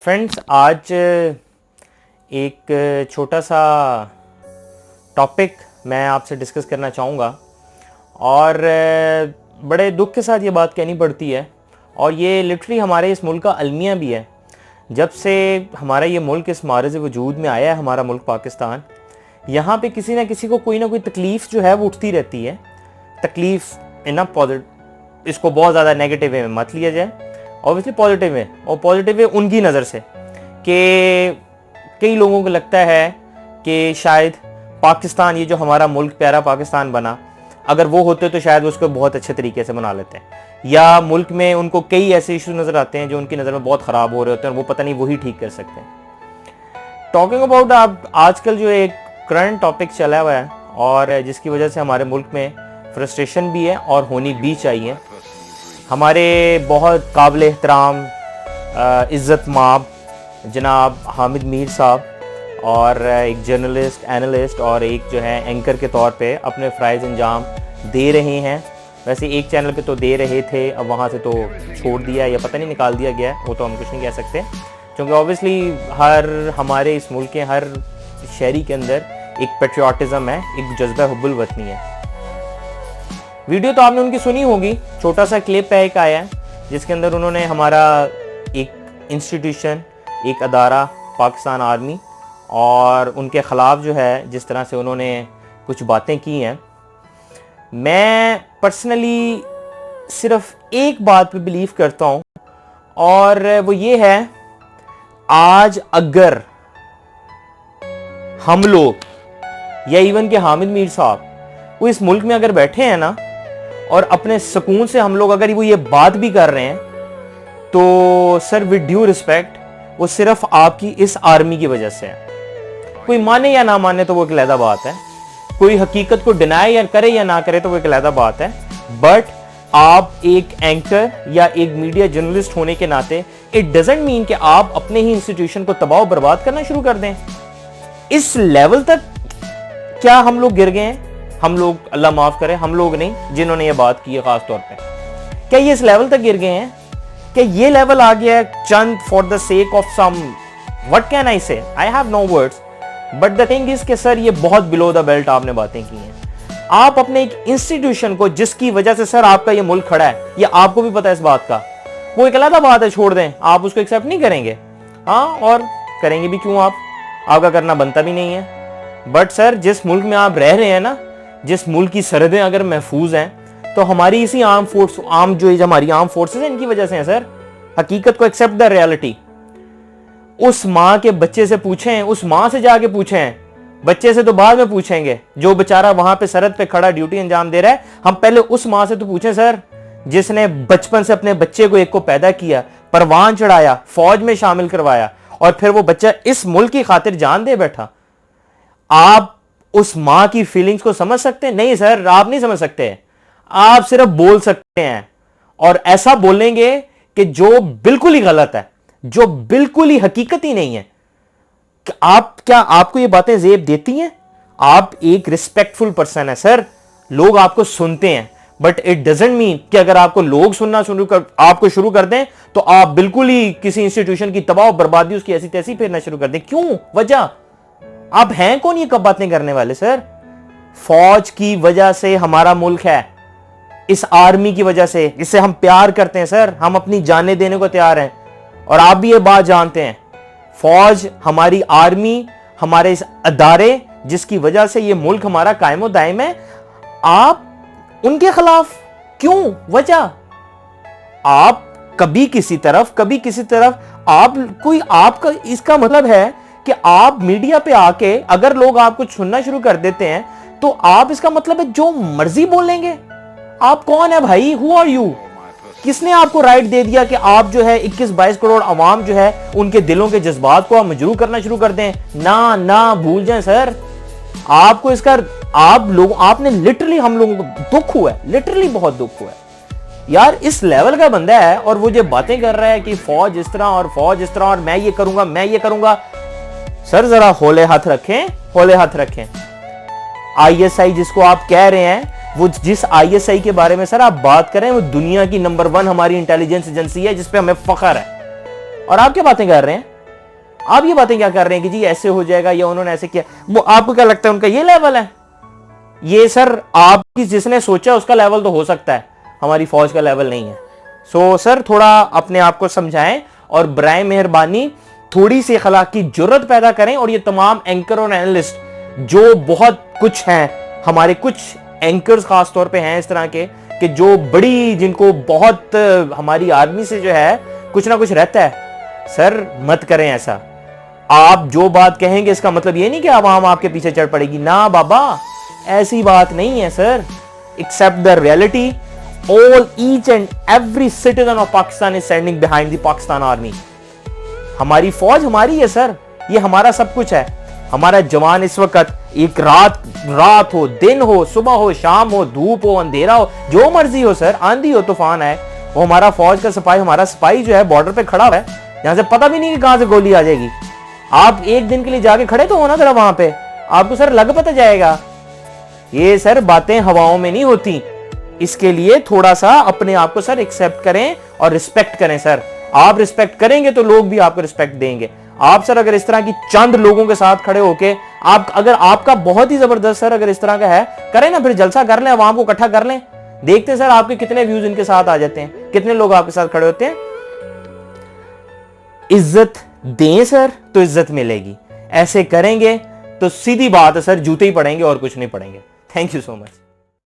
Friends, आज एक छोटा सा टॉपिक मैं आपसे डिस्कस करना चाहूँगा और बड़े दुख के साथ ये बात कहनी पड़ती है और ये लिटरली हमारे इस मुल्क का अलमिया भी है। जब से हमारा ये मुल्क इस मारज़ वजूद में आया है, हमारा मुल्क पाकिस्तान, यहाँ पे किसी ना किसी को कोई ना कोई तकलीफ़ जो है वो उठती रहती है। तकलीफ़ इन पॉजिटिव, इसको बहुत ज़्यादा नेगेटिव वे में मत लिया जाए, ऑब्वियसली पॉजिटिव है। और पॉजिटिव है उनकी नज़र से कि कई लोगों को लगता है कि शायद पाकिस्तान, ये जो हमारा मुल्क प्यारा पाकिस्तान बना, अगर वो होते तो शायद उसको बहुत अच्छे तरीके से बना लेते हैं, या मुल्क में उनको कई ऐसे इशू नज़र आते हैं जो उनकी नज़र में बहुत ख़राब हो रहे होते हैं और वो पता नहीं वही ठीक कर सकते हैं। टॉकिंग अबाउट आजकल जो एक करंट टॉपिक चला हुआ है और जिसकी वजह से हमारे मुल्क में फ्रस्ट्रेशन भी है और होनी भी चाहिए। हमारे बहुत काबिल एहतराम इज़्ज़त माब जनाब हामिद मीर साहब और एक जर्नलिस्ट, एनालिस्ट और एक जो है एंकर के तौर पे अपने फ़राइज़ अंजाम दे रहे हैं। वैसे एक चैनल पे तो दे रहे थे, अब वहाँ से तो छोड़ दिया या पता नहीं निकाल दिया गया, वो तो हम कुछ नहीं कह सकते, क्योंकि ऑब्वियसली हमारे इस मुल्क के हर शहरी के अंदर एक पेट्रियाटिज़म है, एक जज्बा हुब्बुल वतनी है। वीडियो तो आपने उनकी सुनी होगी, छोटा सा क्लिप है एक आया है जिसके अंदर उन्होंने हमारा एक इंस्टीट्यूशन, एक अदारा पाकिस्तान आर्मी और उनके ख़िलाफ़ जो है जिस तरह से उन्होंने कुछ बातें की हैं। मैं पर्सनली सिर्फ एक बात पे बिलीव करता हूँ और वो ये है, आज अगर हम लोग या इवन के हामिद मीर साहब वो इस मुल्क में अगर बैठे हैं ना और अपने सुकून से हम लोग अगर वो ये बात भी कर रहे हैं, तो सर विद ड्यू रिस्पेक्ट वो सिर्फ आपकी इस आर्मी की वजह से है। कोई माने या ना माने तो वो एक अलग बात है, कोई हकीकत को डिनाई या करे या ना करे तो वो एक अलग बात है, बट आप एक एंकर या एक मीडिया जर्नलिस्ट होने के नाते इट डजंट मीन कि आप अपने ही इंस्टीट्यूशन को तबाह बर्बाद करना शुरू कर दें। इस लेवल तक क्या हम लोग गिर गए हैं? हम लोग, अल्लाह माफ करे, हम लोग नहीं जिन्होंने ये बात की है खास तौर पे, क्या ये इस लेवल तक गिर गए हैं? क्या ये लेवल आ गया है चंद for the sake of some, what can I say, I have no words, but the thing is के सर ये बहुत बिलो द बेल्ट आपने बातें की हैं। आप अपने एक इंस्टीट्यूशन को, जिसकी वजह से सर आपका ये मुल्क खड़ा है, ये आपको भी पता है इस बात का, वो एक अलग बात है, छोड़ दें, आप उसको एक्सेप्ट नहीं करेंगे, हाँ, और करेंगे भी क्यों, आपका करना बनता भी नहीं है। बट सर जिस मुल्क में आप रह रहे हैं ना, जिस मुल्क की सरहदें अगर महफूज हैं, तो हमारी इसी हमारी आर्म फोर्सेस हैं, इनकी वजह से हैं सर। हकीकत को एक्सेप्ट द रियलिटी। उस माँ के बच्चे से पूछें, उस माँ से जाके पूछें, बच्चे से तो बाद में पूछेंगे जो बेचारा वहां पे सरहद पे खड़ा ड्यूटी अंजाम दे रहा है। हम पहले उस माँ से तो पूछें सर, जिसने बचपन से अपने बच्चे को एक को पैदा किया, परवान चढ़ाया, फौज में शामिल करवाया और फिर वो बच्चा इस मुल्क की खातिर जान दे बैठा। आप उस माँ की फीलिंग्स को समझ सकते हैं? नहीं सर, आप नहीं समझ सकते। आप सिर्फ बोल सकते हैं और ऐसा बोलेंगे कि जो बिल्कुल ही गलत है, जो बिल्कुल ही हकीकत ही नहीं है। क्या आपको ये बातें जेब देती हैं? आप एक रिस्पेक्टफुल पर्सन है सर, लोग आपको सुनते हैं, बट इट डजंट मीन कि अगर आपको लोग सुनना आपको शुरू कर दें तो आप बिल्कुल ही किसी इंस्टीट्यूशन की तबाह बर्बादी उसकी ऐसी तैसी फेरना शुरू कर दें। क्यों? वजह आप हैं कौन ये कब बातें करने वाले सर? फौज की वजह से हमारा मुल्क है, इस आर्मी की वजह से, इससे हम प्यार करते हैं सर, हम अपनी जानें देने को तैयार हैं और आप भी ये बात जानते हैं। फौज, हमारी आर्मी, हमारे इस अदारे जिसकी वजह से ये मुल्क हमारा कायम दायम है, आप उनके खिलाफ क्यों? वजह आप कभी किसी तरफ, कभी किसी तरफ, आपका इसका मतलब है कि आप मीडिया पे आके अगर लोग आपको सुनना शुरू कर देते हैं तो आप, इसका मतलब है जो मर्जी बोलेंगे। आप कौन है भाई? Who are you? किसने आपको राइट दे दिया कि आप जो है 21-22 करोड़ अवाम जो है उनके दिलों के जज्बात को आप मजरू करना शुरू कर दें? ना ना, भूल जाएं सर। आपको इसका, आपने लिटरली, हम लोगों को दुख हुआ है, लिटरली बहुत दुख हुआ है यार। इस लेवल का बंदा है और वो जो बातें कर रहा है कि फौज इस तरह और फौज इस तरह और मैं ये करूंगा, मैं ये करूंगा। सर जरा होले हाथ रखें, होले हाथ रखें। आईएसआई जिसको आप कह रहे हैं, वो जिस आईएसआई के बारे में सर आप बात करें, वो दुनिया की नंबर 1 हमारी इंटेलिजेंस एजेंसी है जिसपे हमें फख्र है, और आप क्या बातें कर रहे हैं? आप ये बातें क्या कर रहे हैं कि जी ऐसे हो जाएगा या उन्होंने ऐसे किया, वो आपको क्या लगता है उनका ये लेवल है? ये सर आपकी जिसने सोचा उसका लेवल तो हो सकता है, हमारी फौज का लेवल नहीं है। सो सर थोड़ा अपने आप को समझाएं और बराए मेहरबानी थोड़ी सी अखलाक की जुर्रत पैदा करें। और ये तमाम एंकर और एनालिस्ट जो बहुत कुछ हैं, हमारे कुछ एंकर्स खास तौर पे हैं इस तरह के कि जो बड़ी, जिनको बहुत हमारी आर्मी से जो है कुछ ना कुछ रहता है, सर मत करें ऐसा। आप जो बात कहेंगे इसका मतलब ये नहीं कि आवाम आपके पीछे चढ़ पड़ेगी, ना बाबा, ऐसी बात नहीं है sir. Except the reality, all each and every citizen of Pakistan is standing behind the Pakistan army. हमारी फौज हमारी है सर, ये हमारा सब कुछ है। हमारा जवान इस वक्त एक रात हो, दिन हो, सुबह हो, शाम हो, धूप हो, अंधेरा हो, जो मर्जी हो सर, आंधी हो, तूफान है, वो हमारा फौज का सिपाही, हमारा सिपाही जो है बॉर्डर पे खड़ा है, यहां से पता भी नहीं कि कहां से गोली आ जाएगी। आप एक दिन के लिए जाके खड़े तो होना जरा वहां पे, आपको सर लग पता जाएगा। ये सर बातें हवाओं में नहीं होती। इसके लिए थोड़ा सा अपने आप को सर एक्सेप्ट करें और रिस्पेक्ट करें सर। आप रिस्पेक्ट करेंगे तो लोग भी आपको रिस्पेक्ट देंगे। आप सर अगर इस तरह की चंद लोगों के साथ खड़े होके, आप अगर आपका बहुत ही जबरदस्त सर अगर इस तरह का है, करें ना, फिर जलसा कर लें, आवाम को इकट्ठा कर लें, देखते हैं सर आपके कितने व्यूज इनके साथ आ जाते हैं, कितने लोग आपके साथ खड़े होते हैं। इज्जत दें सर तो इज्जत मिलेगी, ऐसे करेंगे तो सीधी बात है सर, जूते ही पड़ेंगे और कुछ नहीं पड़ेंगे। Thank you so much.